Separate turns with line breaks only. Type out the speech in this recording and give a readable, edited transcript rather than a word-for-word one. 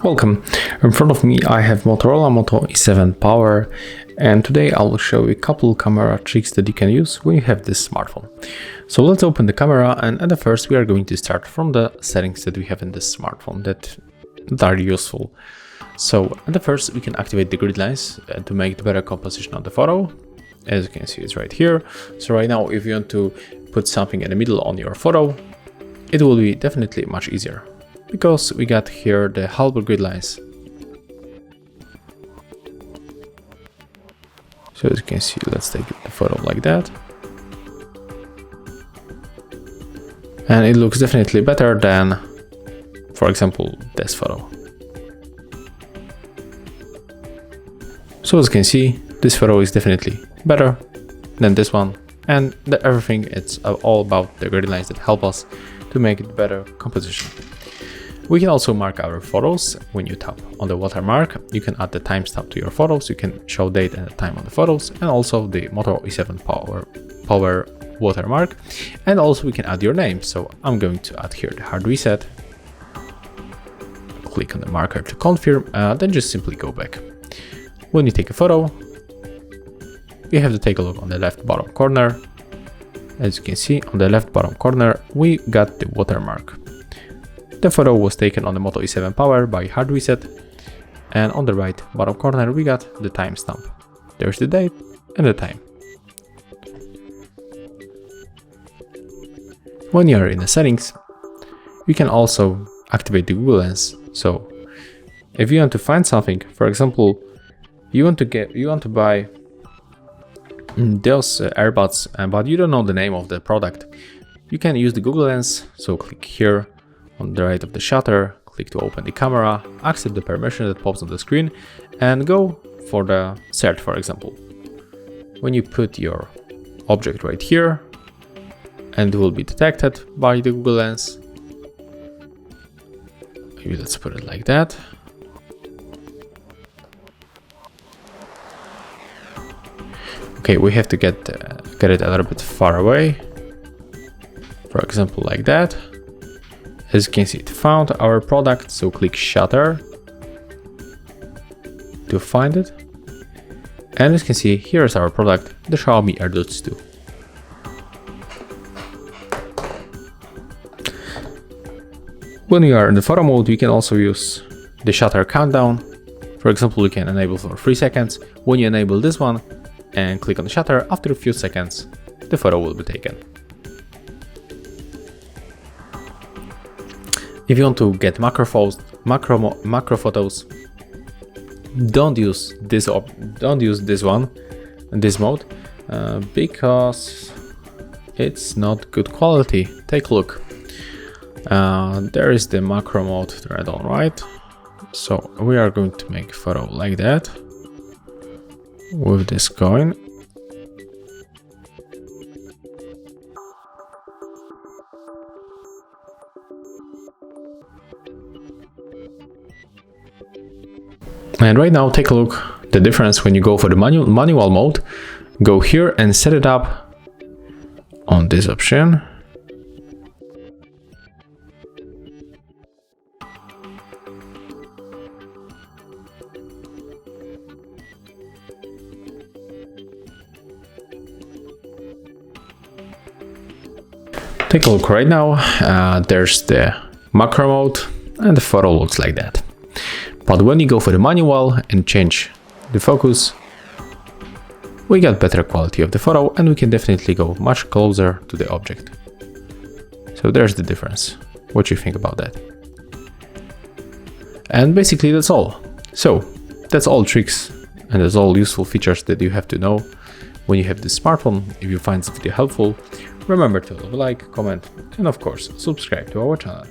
Welcome. In front of me I have Motorola Moto E7 Power, and today I will show you a couple camera tricks that you can use when you have this smartphone. So let's open the camera, and at the first we are going to start from the settings that we have in this smartphone that are useful. So at the first we can activate the grid lines to make the better composition of the photo. As you can see, it's right here. So right now if you want to put something in the middle on your photo, it will be definitely much easier, because we got here the halberd grid lines. So as you can see, let's take the photo like that. And it looks definitely better than, for example, this photo. So as you can see, this photo is definitely better than this one, and everything, it's all about the grid lines that help us to make it better composition. We can also mark our photos. When you tap on the watermark, you can add the timestamp to your photos. You can show date and the time on the photos, and also the Moto E7 Power watermark. And also we can add your name. So I'm going to add here the hard reset. Click on the marker to confirm, then just simply go back. When you take a photo, you have to take a look on the left bottom corner. As you can see, on the left bottom corner, we got the watermark. The photo was taken on the Moto E7 Power by HardReset, and on the right bottom corner we got the timestamp. There's the date and the time. When you are in the settings, you can also activate the Google Lens. So if you want to find something, for example, you want to buy those earbuds, but you don't know the name of the product, you can use the Google Lens. So click here on the right of the shutter, click to open the camera, accept the permission that pops on the screen, and go for the search, for example. When you put your object right here, and it will be detected by the Google Lens. Maybe let's put it like that. Okay, we have to get it a little bit far away. For example, like that. As you can see, it found our product, so click shutter to find it. And as you can see, here is our product, the Xiaomi AirDots 2. When you are in the photo mode, you can also use the shutter countdown. For example, you can enable for 3 seconds. When you enable this one and click on the shutter, after a few seconds, the photo will be taken. If you want to get macro photos, don't use this mode, because it's not good quality. Take a look. There is the macro mode right on right. So we are going to make a photo like that with this coin. And right now, take a look the difference when you go for the manual mode. Go here and set it up on this option. Take a look right now. There's the macro mode, and the photo looks like that. But when you go for the manual and change the focus, we got better quality of the photo, and we can definitely go much closer to the object. So there's the difference. What do you think about that? And basically that's all. So that's all tricks, and that's all useful features that you have to know when you have this smartphone. If you find this video helpful, remember to leave a like, comment, and of course subscribe to our channel.